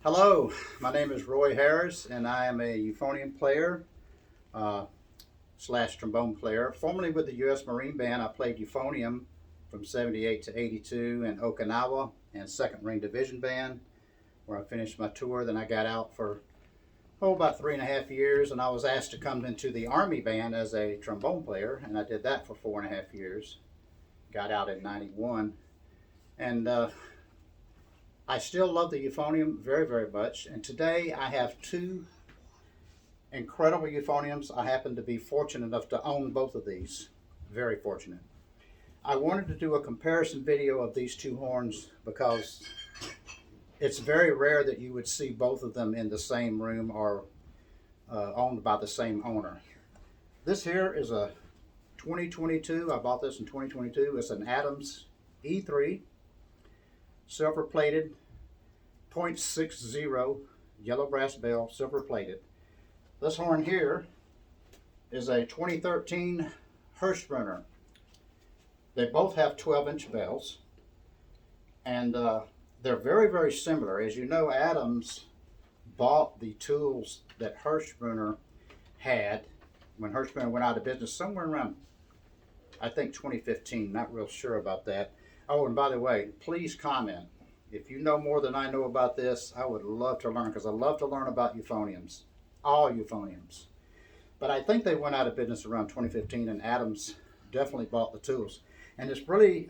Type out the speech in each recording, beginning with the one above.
Hello, my name is Roy Harris, and I am a euphonium player uh, slash trombone player. Formerly with the U.S. Marine Band, I played euphonium from 78 to 82 in Okinawa and Second Marine Division Band, where I finished my tour. Then I got out for about 3.5 years, and I was asked to come into the Army Band as a trombone player, and I did that for 4.5 years. Got out in '91, and I still love the euphonium very, very much. And today I have two incredible euphoniums. I happen to be fortunate enough to own both of these. Very fortunate. I wanted to do a comparison video of these two horns because it's very rare that you would see both of them in the same room or owned by the same owner. This here is a 2022. I bought this in 2022. It's an Adams E3 silver plated 0.60 yellow brass bell, silver plated. This horn here is a 2013 Hirsbrunner. They both have 12-inch bells, and they're very, very similar. As you know, Adams bought the tools that Hirsbrunner had when Hirsbrunner went out of business somewhere around, I think, 2015. Not real sure about that. Oh, and by the way, please comment. If you know more than I know about this, I would love to learn, because I love to learn about euphoniums, all euphoniums. But I think they went out of business around 2015, and Adams definitely bought the tools. And it's really,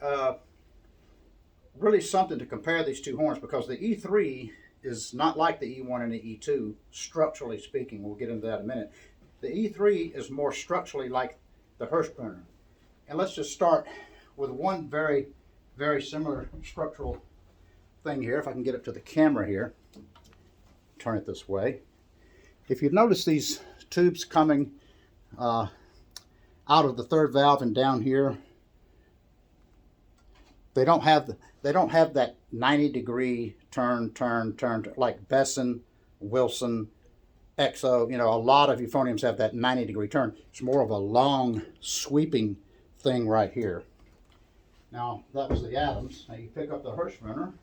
really something to compare these two horns, because the E3 is not like the E1 and the E2, structurally speaking. We'll get into that in a minute. The E3 is more structurally like the Hirsbrunner. And let's just start with one very, very similar structural thing here. If I can get it to the camera here, turn it this way. If you've noticed these tubes coming out of the third valve and down here, they don't have that 90-degree turn like Besson, Wilson, XO. You know, a lot of euphoniums have that 90-degree turn. It's more of a long sweeping thing right here. Now, that was the Adams. Now you pick up the Hirsbrunner,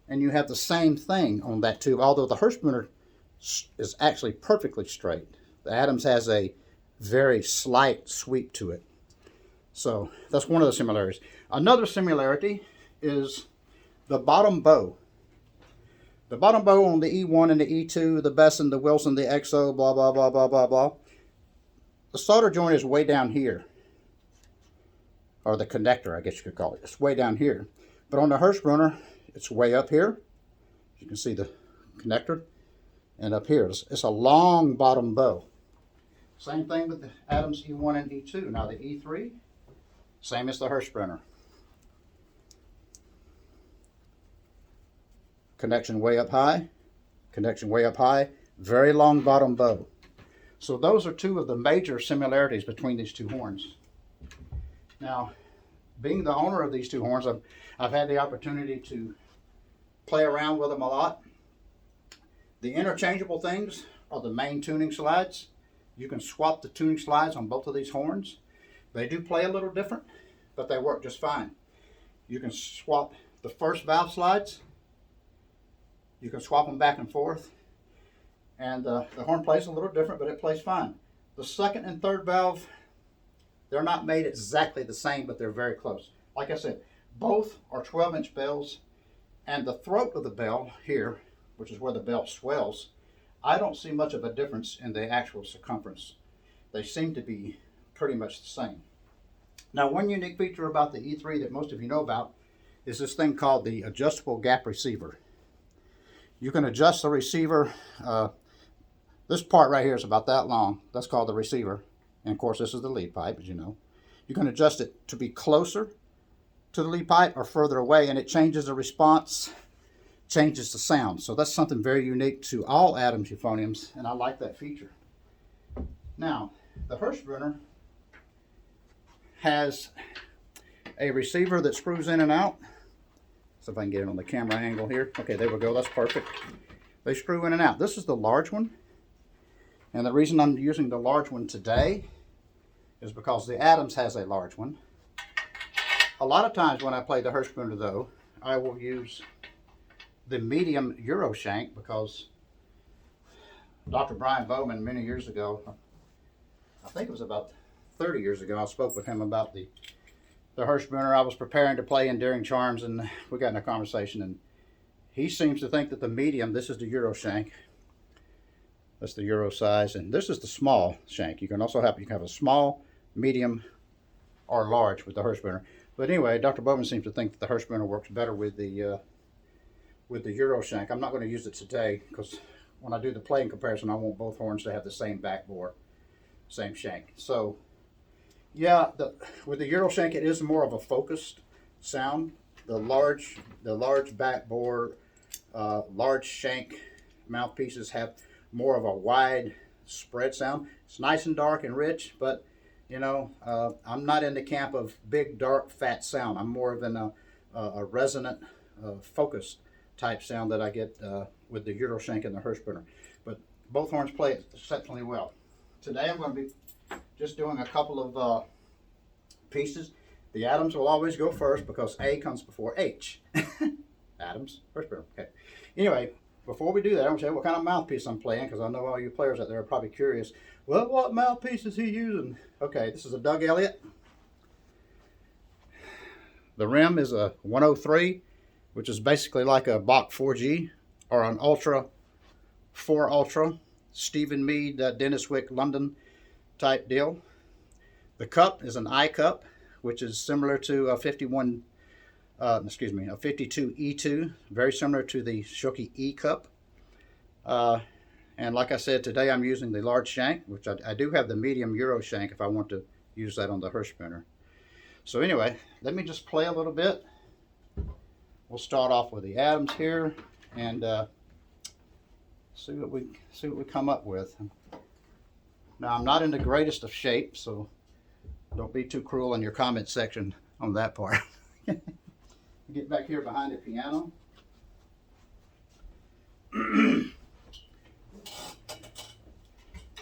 and you have the same thing on that tube, although the Hirsbrunner is actually perfectly straight. The Adams has a very slight sweep to it. So that's one of the similarities. Another similarity is the bottom bow. The bottom bow on the E1 and the E2, the Besson, the Wilson, the XO, blah, blah, blah, blah, blah, blah. The solder joint is way down here. Or the connector, I guess you could call it. It's way down here. But on the Hirsbrunner, it's way up here. You can see the connector. And up here, it's a long bottom bow. Same thing with the Adams E1 and E2. Now the E3, same as the Hirsbrunner. Connection way up high. Connection way up high. Very long bottom bow. So those are two of the major similarities between these two horns. Now, being the owner of these two horns, I've had the opportunity to play around with them a lot. The interchangeable things are the main tuning slides. You can swap the tuning slides on both of these horns. They do play a little different, but they work just fine. You can swap the first valve slides. You can swap them back and forth. And the horn plays a little different, but it plays fine. The second and third valve, they're not made exactly the same, but they're very close. Like I said, both are 12-inch bells, and the throat of the bell here, which is where the bell swells, I don't see much of a difference in the actual circumference. They seem to be pretty much the same. Now, one unique feature about the E3 that most of you know about is this thing called the adjustable gap receiver. You can adjust the receiver. This part right here is about that long. That's called the receiver. And of course, this is the lead pipe, as you know. You can adjust it to be closer to the lead pipe or further away, and it changes the response, changes the sound. So that's something very unique to all Adams euphoniums, and I like that feature. Now, the Hirsbrunner has a receiver that screws in and out. So if I can get it on the camera angle here. Okay, there we go. That's perfect. They screw in and out. This is the large one. And the reason I'm using the large one today is because the Adams has a large one. A lot of times when I play the Hirsbrunner, though, I will use the medium Euro shank because Dr. Brian Bowman many years ago, I think it was about 30 years ago, I spoke with him about the Hirsbrunner I was preparing to play Endearing Charms, and we got in a conversation, and he seems to think that the medium, this is the Euro shank, that's the Euro size, and this is the small shank. You can also have a small, medium, or large with the Hirsbrunner. But anyway, Dr. Bowman seems to think that the Hirsbrunner works better with the Euro shank. I'm not going to use it today because when I do the playing comparison, I want both horns to have the same backbore, same shank. So yeah, with the Euro shank, it is more of a focused sound. The large backbore, large shank mouthpieces have more of a wide spread sound. It's nice and dark and rich, but you know, I'm not in the camp of big, dark, fat sound. I'm more of a resonant, focused type sound that I get with the Euro shank and the Hirsbrunner. But both horns play it exceptionally well. Today I'm going to be just doing a couple of pieces. The Adams will always go first because A comes before H. Adams, Hirsbrunner. Okay. Anyway, before we do that, I'm going to tell you what kind of mouthpiece I'm playing because I know all you players out there are probably curious. Well, what mouthpiece is he using? Okay, this is a Doug Elliott. The rim is a 103, which is basically like a Bach 4G or an Ultra 4 Ultra, Stephen Mead, Dennis Wick, London type deal. The cup is an I cup, which is similar to a 52 E2, very similar to the Shoki E cup. And like I said, today I'm using the large shank, which I do have the medium Euro shank if I want to use that on the Hirsbrunner. So anyway, let me just play a little bit. We'll start off with the Adams here and see what we come up with. Now I'm not in the greatest of shape, so don't be too cruel in your comment section on that part. Get back here behind the piano.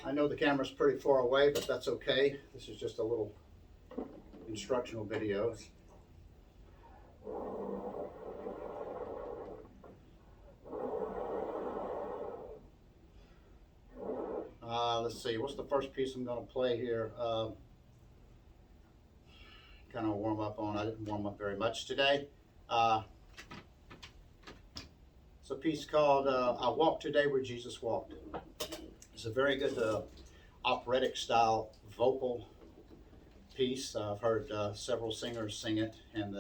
I know the camera's pretty far away, but that's okay. This is just a little instructional video. Let's see, what's the first piece I'm going to play here? Kind of warm up on. I didn't warm up very much today. It's a piece called I Walked Today Where Jesus Walked. It's a very good operatic style vocal piece. I've heard several singers sing it, and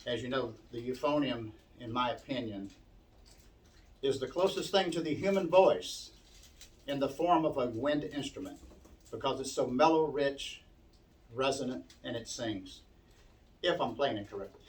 as you know, the euphonium, in my opinion, is the closest thing to the human voice in the form of a wind instrument because it's so mellow, rich, resonant, and it sings, if I'm playing it correctly.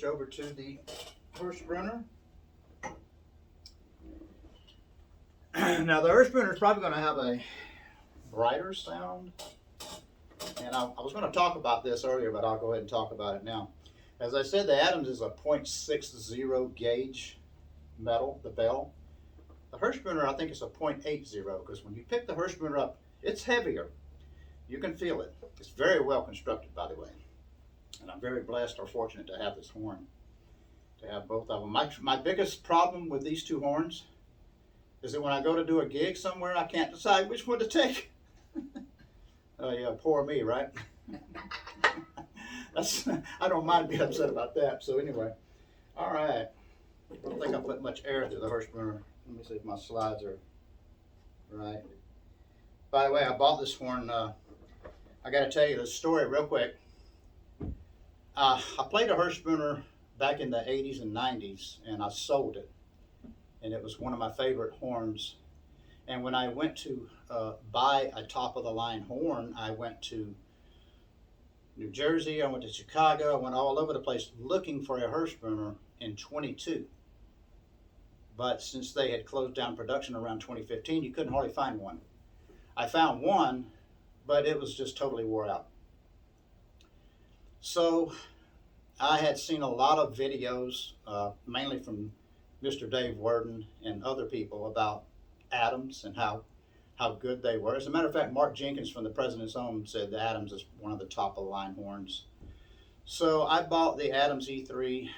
over to the Hirsbrunner. Now the Hirsbrunner is probably going to have a brighter sound. And I was going to talk about this earlier, but I'll go ahead and talk about it now. As I said, the Adams is a .60 gauge metal, the bell. The Hirsbrunner, I think, is a .80, because when you pick the Hirsbrunner up, it's heavier. You can feel it. It's very well constructed, by the way. And I'm very blessed or fortunate to have this horn, to have both of them. My biggest problem with these two horns is that when I go to do a gig somewhere, I can't decide which one to take. Oh yeah, poor me, right? I don't mind being upset about that. So anyway, all right. I don't think I put much air through the Hirsbrunner. Let me see if my slides are right. By the way, I bought this horn. I got to tell you the story real quick. I played a Hirsbrunner back in the 80s and 90s, and I sold it. And it was one of my favorite horns. And when I went to buy a top-of-the-line horn, I went to New Jersey, I went to Chicago, I went all over the place looking for a Hirsbrunner in 22. But since they had closed down production around 2015, you couldn't hardly find one. I found one, but it was just totally wore out. So I had seen a lot of videos, mainly from Mr. Dave Worden and other people, about Adams and how good they were. As a matter of fact, Mark Jenkins from the President's Own said the Adams is one of the top of the line horns. So I bought the Adams E3,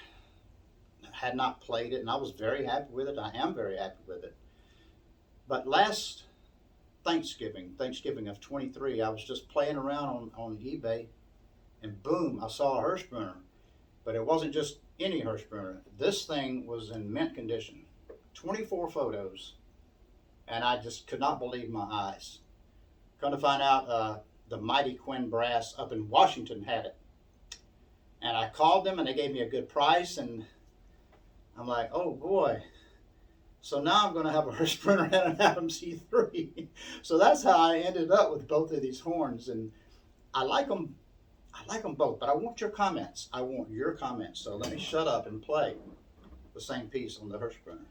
had not played it, and I was very happy with it. I am very happy with it. But last Thanksgiving of 23, I was just playing around on eBay, and boom, I saw a Hirsbrunner. But it wasn't just any Hirsbrunner. This thing was in mint condition. 24 photos. And I just could not believe my eyes. Come to find out, the Mighty Quinn Brass up in Washington had it. And I called them, and they gave me a good price, and I'm like, oh boy. So now I'm going to have a Hirsbrunner and an Adams E3. So that's how I ended up with both of these horns. And I like them both, but I want your comments. I want your comments. So let me shut up and play the same piece on the Hirsbrunner.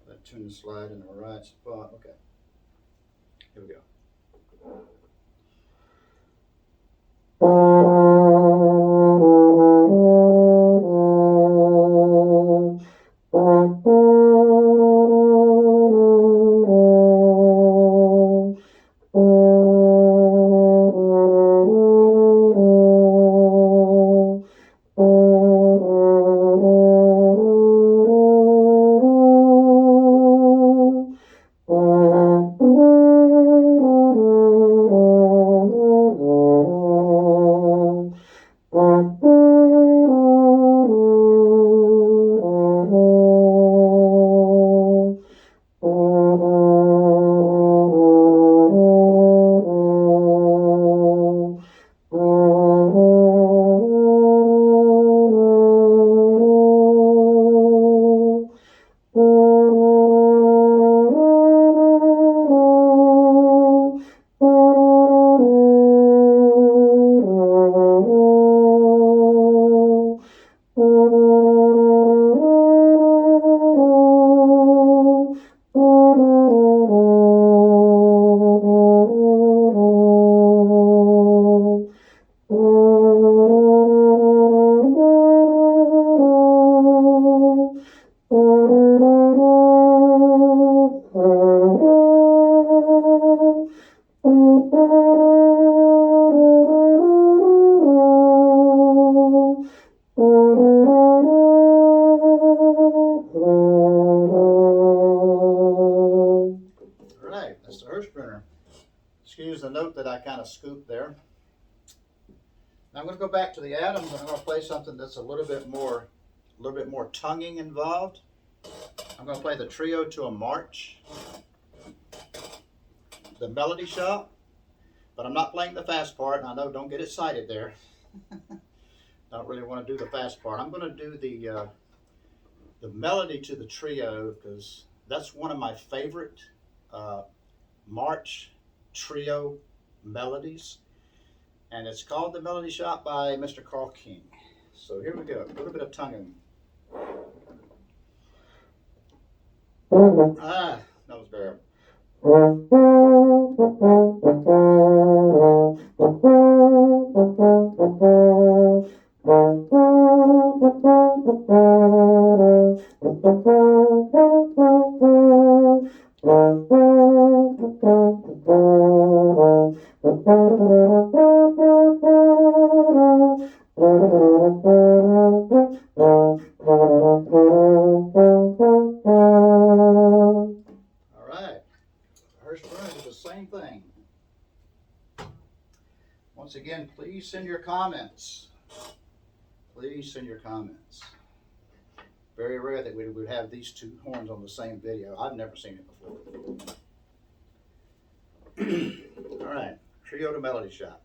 That tune the slide in the right spot. Okay. Here we go. Excuse the note that I kind of scooped there. Now I'm going to go back to the Adams, and I'm going to play something that's a little bit more tonguing involved. I'm going to play the Trio to a March, the Melody Shop, but I'm not playing the fast part. And I know, don't get excited there. Don't really want to do the fast part. I'm going to do the melody to the Trio, because that's one of my favorite March Trio melodies. And it's called The Melody Shop by Mr. Carl King. So here we go, a little bit of tonguing. Ah, that was better. Hirsbrunner is the same thing. Once again, please send your comments. Please send your comments. Very rare that we would have these two horns on the same video. I've never seen it before. All right, Trio to Melody Shop.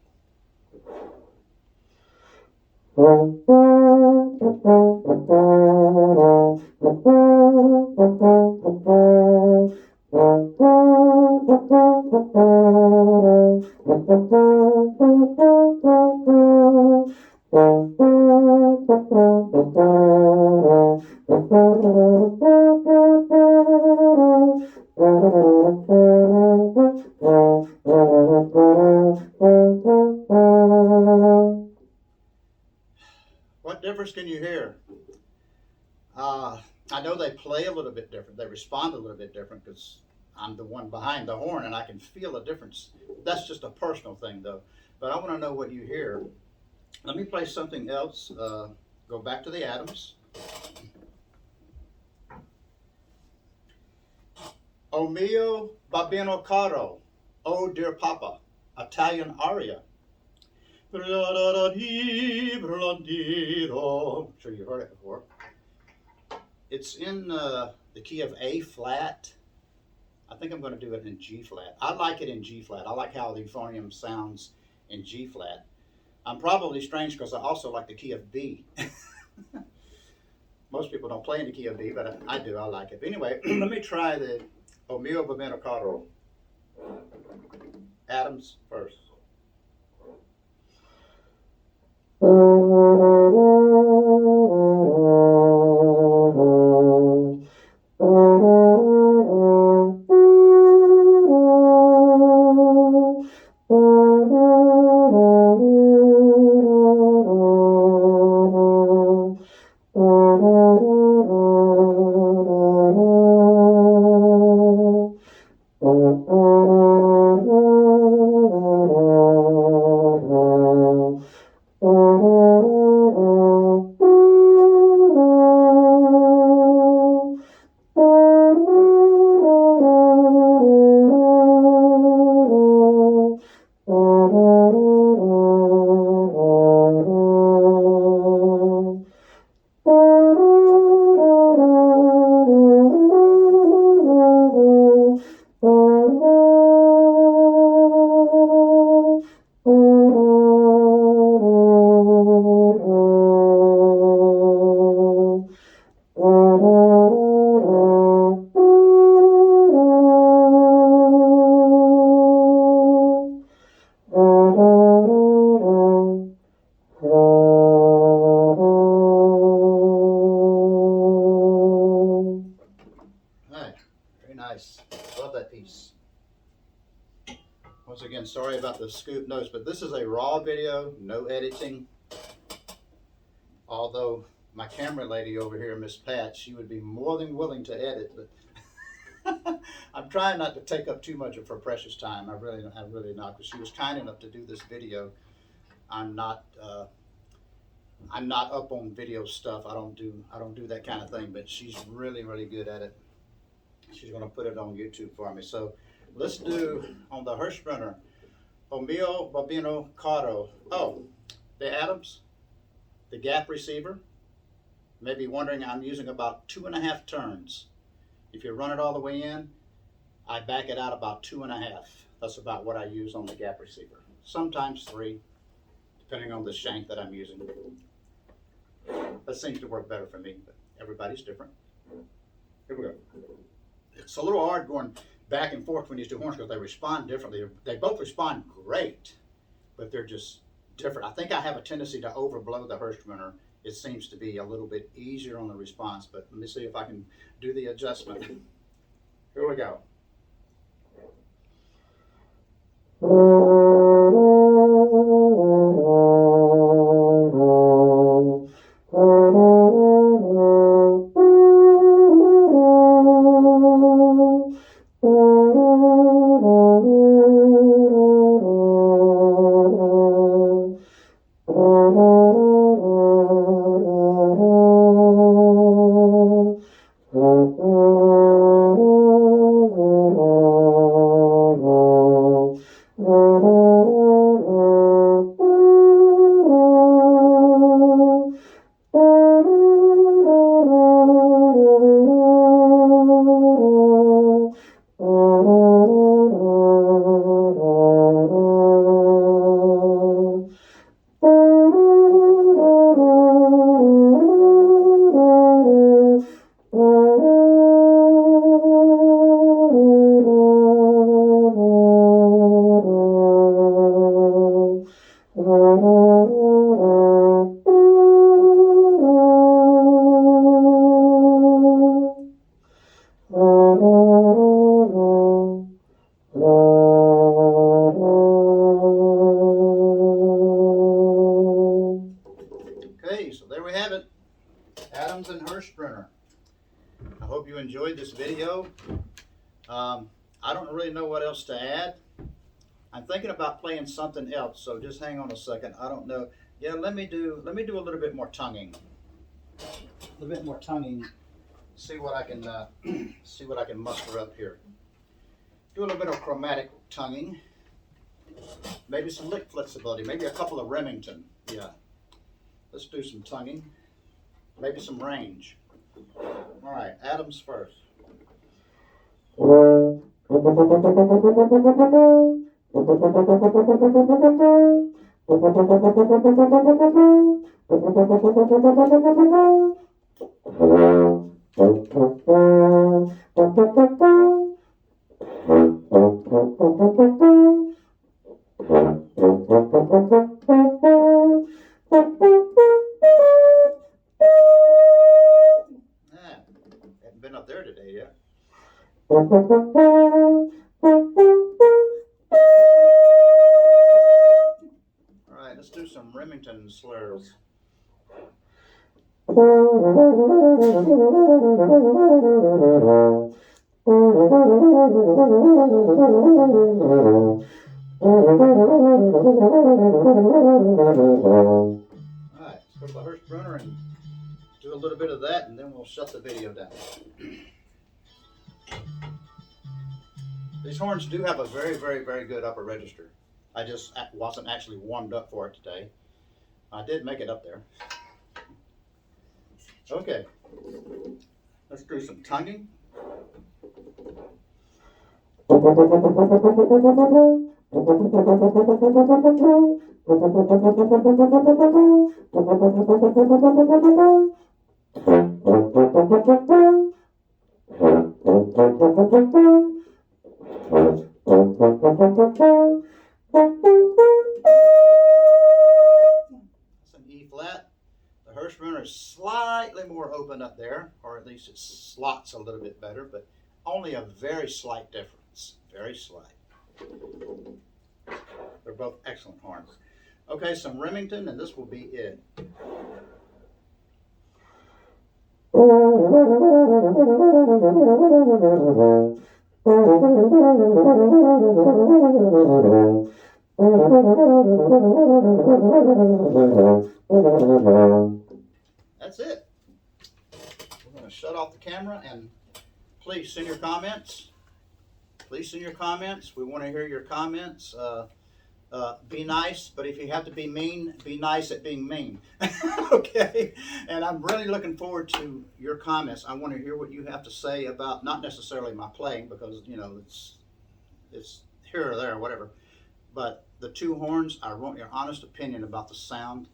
What difference can you hear? I know they play a little bit different. They respond a little bit different because I'm the one behind the horn and I can feel a difference. That's just a personal thing though. But I want to know what you hear. Let me play something else. Go back to the Adams. O mio bambino caro, oh dear papa, Italian aria. I'm sure you've heard it before. It's in the key of A flat. I think I'm going to do it in G flat. I like it in G flat. I like how the euphonium sounds in G flat. I'm probably strange because I also like the key of B. Most people don't play in the key of B, but I do. I like it. But anyway, let me try the O mio bambino caro. Adams first. Nice. Love that piece. Once again, sorry about the scoop notes, but this is a raw video, no editing. Although my camera lady over here, Miss Pat, she would be more than willing to edit, but I'm trying not to take up too much of her precious time. I really not, because she was kind enough to do this video. I'm not up on video stuff. I don't do that kind of thing, but she's really good at it. She's going to put it on YouTube for me. So let's do on the Hirsbrunner, O mio bambino caro. Oh, the Adams, the gap receiver. Maybe wondering, I'm using about 2.5 turns. If you run it all the way in, I back it out about 2.5. That's about what I use on the gap receiver. Sometimes 3, depending on the shank that I'm using. That seems to work better for me, but everybody's different. Here we go. It's a little hard going back and forth between these two horns because they respond differently. They both respond great, but they're just different. I think I have a tendency to overblow the Hirsbrunner. It seems to be a little bit easier on the response, but let me see if I can do the adjustment. Here we go. Okay, so there we have it, Adams and Hirsbrunner. I hope you enjoyed this video. I don't really know what else to add. I'm thinking about playing something else, so just hang on a second. I don't know. Yeah, let me do a little bit more tonguing. A little bit more tonguing. See what I can see what I can muster up here. Do a little bit of chromatic tonguing. Maybe some lick flexibility. Maybe a couple of Remington. Yeah. Let's do some tonguing. Maybe some range. All right, Adams first. Haven't been up there today yet. All right, let's do some Remington slurs. Alright, let's go to the Hirsbrunner and do a little bit of that, and then we'll shut the video down. These horns do have a very, very, very good upper register. I just wasn't actually warmed up for it today. I did make it up there. Okay, let's do some tonguing. That's an E flat. The Hirsbrunner is slightly more open up there, or at least it slots a little bit better, but only a very slight difference. Very slight. They're both excellent horns. Okay, some Remington, and this will be it. That's it. We're going to shut off the camera, and please send your comments. Please send your comments. We want to hear your comments. Be nice, but if you have to be mean, be nice at being mean. Okay? And I'm really looking forward to your comments. I want to hear what you have to say about, not necessarily my playing, because, you know, it's here or there or whatever, but the two horns. I want your honest opinion about the sound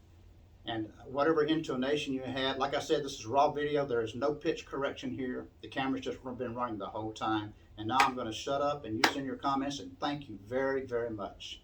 and whatever intonation you had. Like I said, this is raw video. There is no pitch correction here. The camera's just been running the whole time. And now I'm going to shut up, and you send your comments, and thank you very, very much.